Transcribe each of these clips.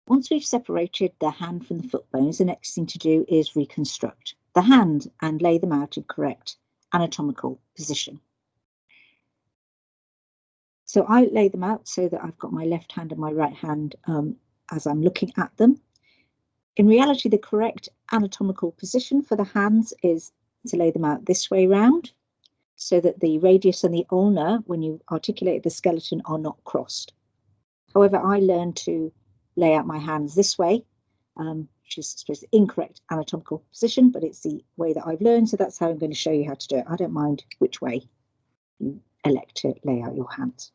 Once we've separated the hand from the foot bones, the next thing to do is reconstruct the hand and lay them out in correct anatomical position. So I lay them out so that I've got my left hand and my right hand as I'm looking at them. In reality, the correct anatomical position for the hands is to lay them out this way round, so that the radius and the ulna, when you articulate the skeleton, are not crossed. However, I learned to lay out my hands this way, which is supposed to be the incorrect anatomical position, but it's the way that I've learned, so that's how I'm going to show you how to do it. I don't mind which way you elect to lay out your hands.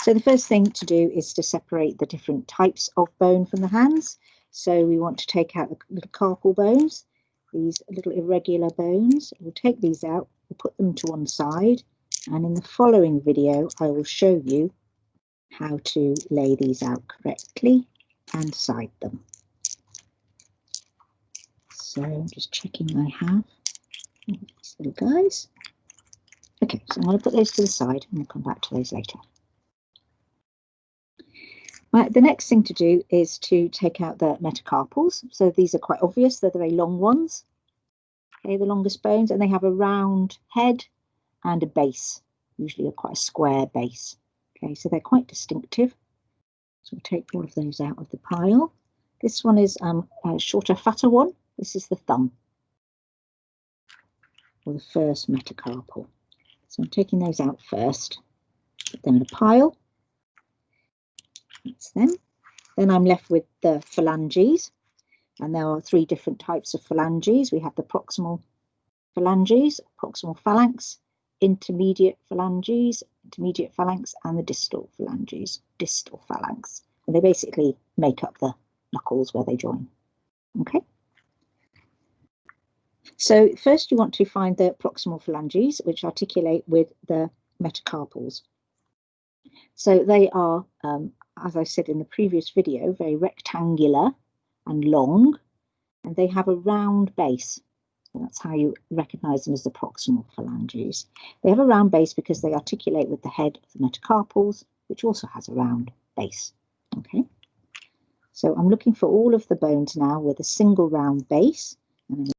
So the first thing to do is to separate the different types of bone from the hands. So we want to take out the little carpal bones, these little irregular bones. We'll take these out, we'll put them to one side, and in the following video I will show you how to lay these out correctly and side them. So I'm just checking I have these little guys. Okay, so I'm going to put those to the side and we'll come back to those later. Right, the next thing to do is to take out the metacarpals. So these are quite obvious, they're the very long ones. Okay, the longest bones, and they have a round head and a base, usually quite a square base. Okay, so they're quite distinctive. So we'll take all of those out of the pile. This one is a shorter, fatter one. This is the thumb, or the first metacarpal. So I'm taking those out first, put them in a pile. That's them. Then I'm left with the phalanges, and there are 3 different types of phalanges. We have the proximal phalanges, proximal phalanx, intermediate phalanges, intermediate phalanx, and the distal phalanges, distal phalanx. And they basically make up the knuckles where they join. Okay. So first you want to find the proximal phalanges, which articulate with the metacarpals. So they are, as I said in the previous video, very rectangular and long, and they have a round base. That's how you recognize them as the proximal phalanges. They have a round base because they articulate with the head of the metacarpals, which also has a round base. Okay, so I'm looking for all of the bones now with a single round base and a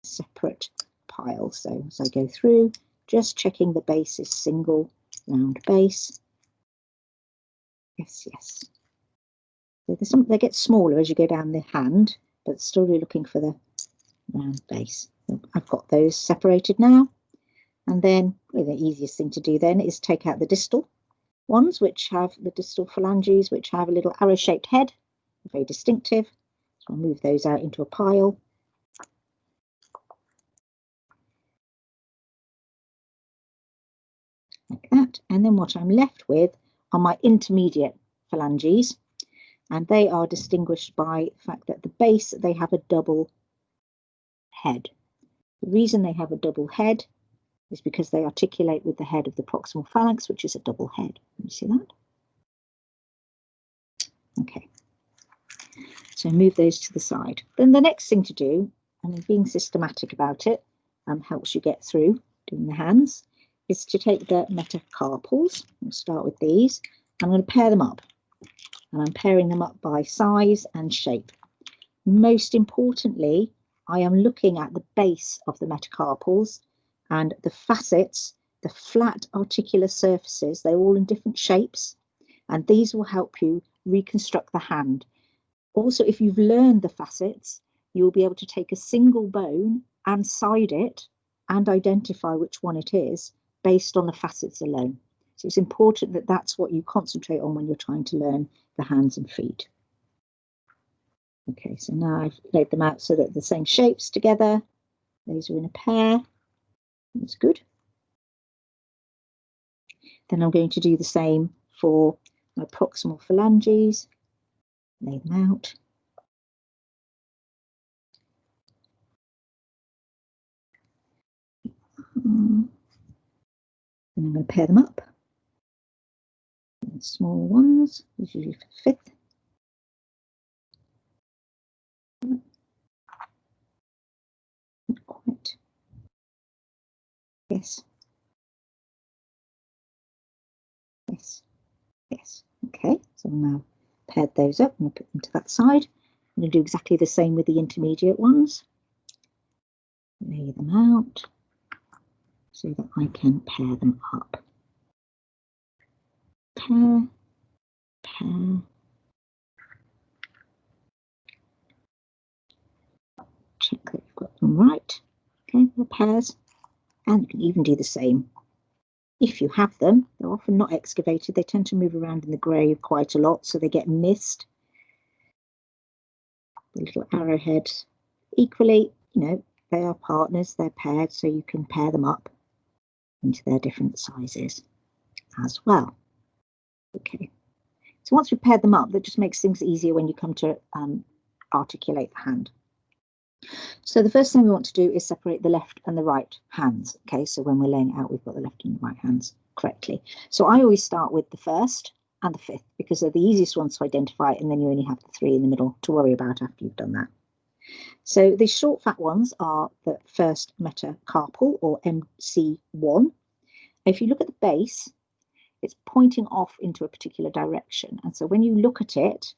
separate pile. So as I go through, just checking the base is single round base. Yes, yes. So they get smaller as you go down the hand, but still you're looking for the round base. I've got those separated now. And then the easiest thing to do then is take out the distal ones, which have the distal phalanges, which have a little arrow-shaped head, very distinctive. So I'll move those out into a pile. Like that. And then what I'm left with are my intermediate phalanges, and they are distinguished by the fact that the base, they have a double head. The reason they have a double head is because they articulate with the head of the proximal phalanx, which is a double head. Can you see that? Okay, so move those to the side. Then the next thing to do, and being systematic about it helps you get through doing the hands, is to take the metacarpals. We'll start with these. I'm going to pair them up, and I'm pairing them up by size and shape. Most importantly, I am looking at the base of the metacarpals and the facets, the flat articular surfaces. They're all in different shapes, and these will help you reconstruct the hand. Also, if you've learned the facets, you'll be able to take a single bone and side it and identify which one it is based on the facets alone. So it's important that that's what you concentrate on when you're trying to learn the hands and feet. Okay, so now I've laid them out so that the same shapes together. Those are in a pair. That's good. Then I'm going to do the same for my proximal phalanges. Lay them out. And I'm going to pair them up. And small ones, usually for the fifth. Not quite. Yes. Yes. Yes. Okay, so now paired those up. I'm going to put them to that side. I'm going to do exactly the same with the intermediate ones. Lay them out so that I can pair them up. Pair, pair. Check that you've got them right. Okay, the pairs. And you can even do the same. If you have them, they're often not excavated. They tend to move around in the grave quite a lot, so they get missed. The little arrowheads. Equally, you know, they are partners, they're paired, so you can pair them up into their different sizes as well. Okay, so once we've paired them up, that just makes things easier when you come to articulate the hand. So the first thing we want to do is separate the left and the right hands. Okay, so when we're laying it out, we've got the left and the right hands correctly. So I always start with the first and the fifth because they're the easiest ones to identify, and then you only have the three in the middle to worry about after you've done that. So the short fat ones are the first metacarpal or MC1. If you look at the base, it's pointing off into a particular direction, and so when you look at it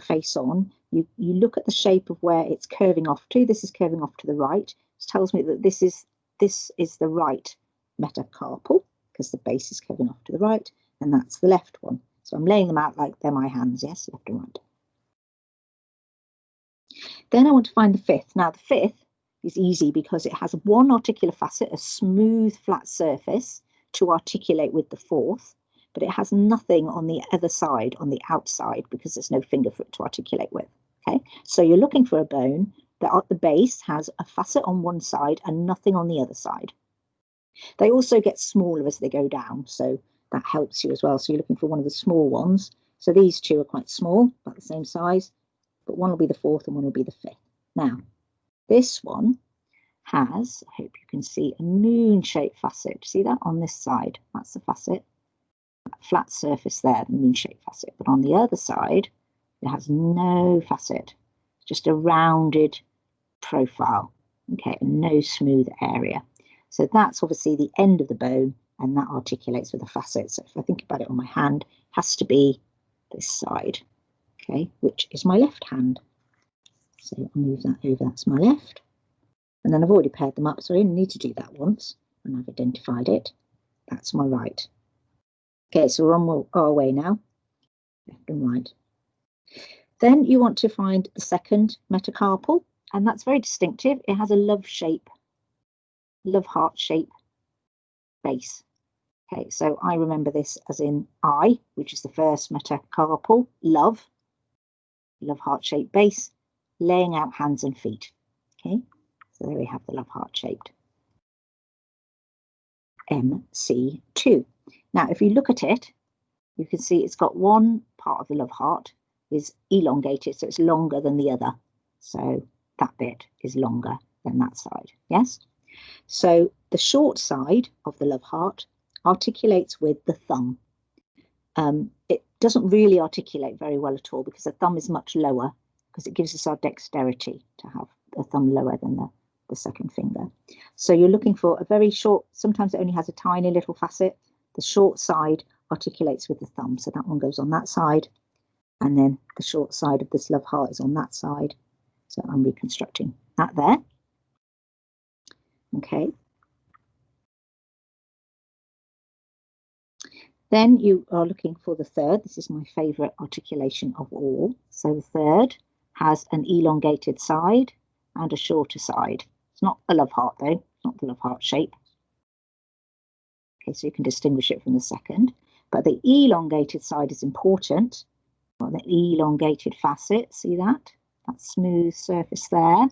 face on, you look at the shape of where it's curving off to. This is curving off to the right. This tells me that this is the right metacarpal because the base is curving off to the right, and that's the left one. So I'm laying them out like they're my hands, yes, left and right. Then I want to find the fifth. Now the fifth is easy because it has one articular facet, a smooth flat surface to articulate with the fourth, but it has nothing on the other side, on the outside, because there's no finger for it to articulate with. Okay, so you're looking for a bone that at the base has a facet on one side and nothing on the other side. They also get smaller as they go down, so that helps you as well. So you're looking for one of the small ones. So these two are quite small, about the same size, but one will be the fourth and one will be the fifth. Now, this one has, I hope you can see, a moon-shaped facet. See that on this side? That's the facet. That flat surface there, the moon-shaped facet. But on the other side, it has no facet, just a rounded profile, okay, and no smooth area. So that's obviously the end of the bone, and that articulates with a facet. So if I think about it on my hand, it has to be this side, okay, which is my left hand. So I'll move that over, that's my left. And then I've already paired them up, so I only need to do that once, and I've identified it. That's my right. Okay, so we're on our way now, left and right. Then you want to find the second metacarpal, and that's very distinctive. It has a love shape, love heart shape base. Okay, so I remember this as in I, which is the first metacarpal, love heart shaped base, laying out hands and feet. Okay, so there we have the love heart shaped MC2. Now, if you look at it, you can see it's got one part of the love heart is elongated, so it's longer than the other. So that bit is longer than that side, yes? So the short side of the love heart articulates with the thumb. It doesn't really articulate very well at all because the thumb is much lower because it gives us our dexterity to have the thumb lower than the second finger. So you're looking for a very short, sometimes it only has a tiny little facet. The short side articulates with the thumb, so that one goes on that side, and then the short side of this love heart is on that side. So I'm reconstructing that there. Okay. Then you are looking for the third. This is my favourite articulation of all. So the third has an elongated side and a shorter side. It's not a love heart though, it's not the love heart shape. Okay, so you can distinguish it from the second. But the elongated side is important. Well, the elongated facet, see that? That smooth surface there.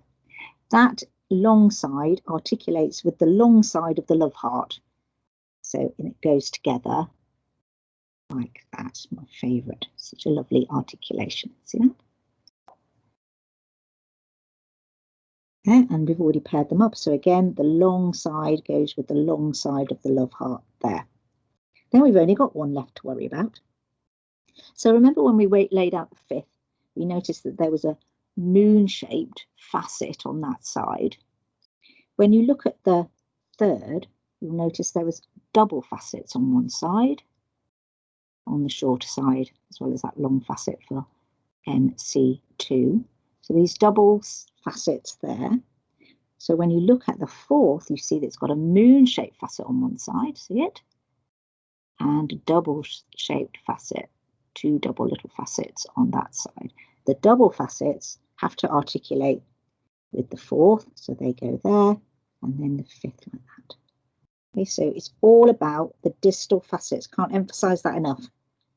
That long side articulates with the long side of the love heart. So and it goes together like that. My favourite. Such a lovely articulation. See that? Okay, and we've already paired them up. So again, the long side goes with the long side of the love heart there. Then we've only got one left to worry about. So remember when we laid out the fifth, we noticed that there was a moon-shaped facet on that side. When you look at the third, you'll notice there was double facets on one side on the shorter side, as well as that long facet for MC2. So these double facets there. So when you look at the fourth, you see that it's got a moon-shaped facet on one side, see it? And a double-shaped facet, two double little facets on that side. The double facets have to articulate with the fourth, so they go there, and then the fifth like that. Okay, so it's all about the distal facets. Can't emphasize that enough.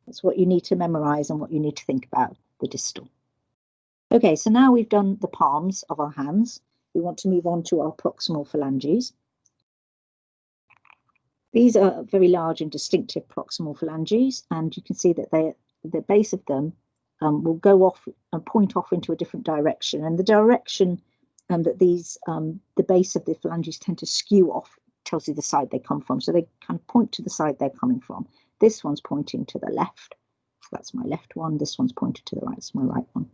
That's what you need to memorize and what you need to think about, the distal. Okay, so now we've done the palms of our hands. We want to move on to our proximal phalanges. These are very large and distinctive proximal phalanges, and you can see that the base of them will go off and point off into a different direction. And the direction that the base of the phalanges tend to skew off tells you the side they come from. So they kind of point to the side they're coming from. This one's pointing to the left. So that's my left one. This one's pointed to the right. It's my right one.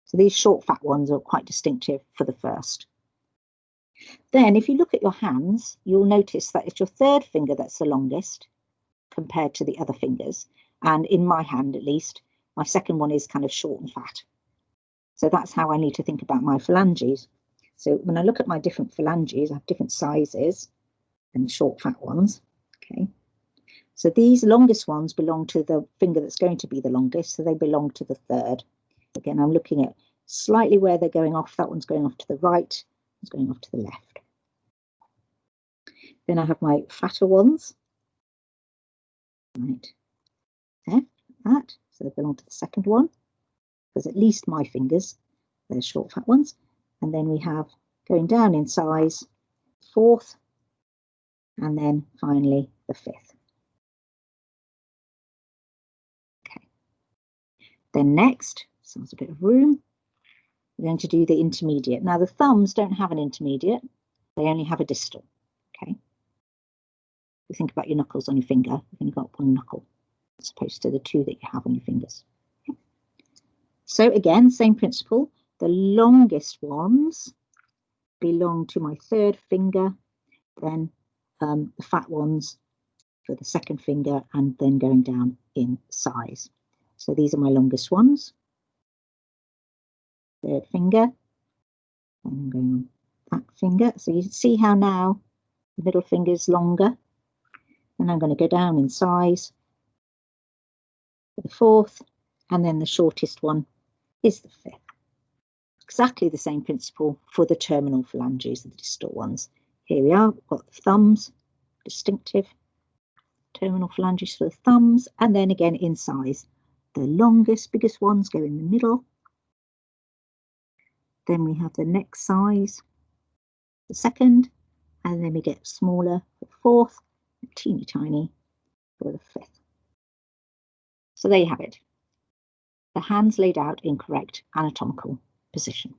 So these short, fat ones are quite distinctive for the first. Then if you look at your hands, you'll notice that it's your third finger that's the longest compared to the other fingers. And in my hand, at least, my second one is kind of short and fat. So that's how I need to think about my phalanges. So when I look at my different phalanges, I have different sizes and short, fat ones. Okay. So these longest ones belong to the finger that's going to be the longest. So they belong to the third. Again, I'm looking at slightly where they're going off. That one's going off to the right. It's going off to the left. Then I have my fatter ones. Right. There, that. So they belong to the second one. Because at least my fingers, they're short, fat ones. And then we have going down in size, fourth, and then finally the fifth. Okay. Then next, so there's a bit of room. We're going to do the intermediate. Now the thumbs don't have an intermediate, they only have a distal. Okay. If you think about your knuckles on your finger, you've only got one knuckle, as opposed to the two that you have on your fingers. Okay. So again, same principle. The longest ones belong to my third finger, then the fat ones for the second finger, and then going down in size. So these are my longest ones. Third finger, and I'm going on that finger. So you see how now the middle finger is longer. And I'm going to go down in size for the fourth, and then the shortest one is the fifth. Exactly the same principle for the terminal phalanges, the distal ones. Here we are, we've got the thumbs, distinctive terminal phalanges for the thumbs, and then again in size. The longest, biggest ones go in the middle. Then we have the next size, the second, and then we get smaller for the fourth, and teeny tiny for the fifth. So there you have it. The hands laid out in correct anatomical position.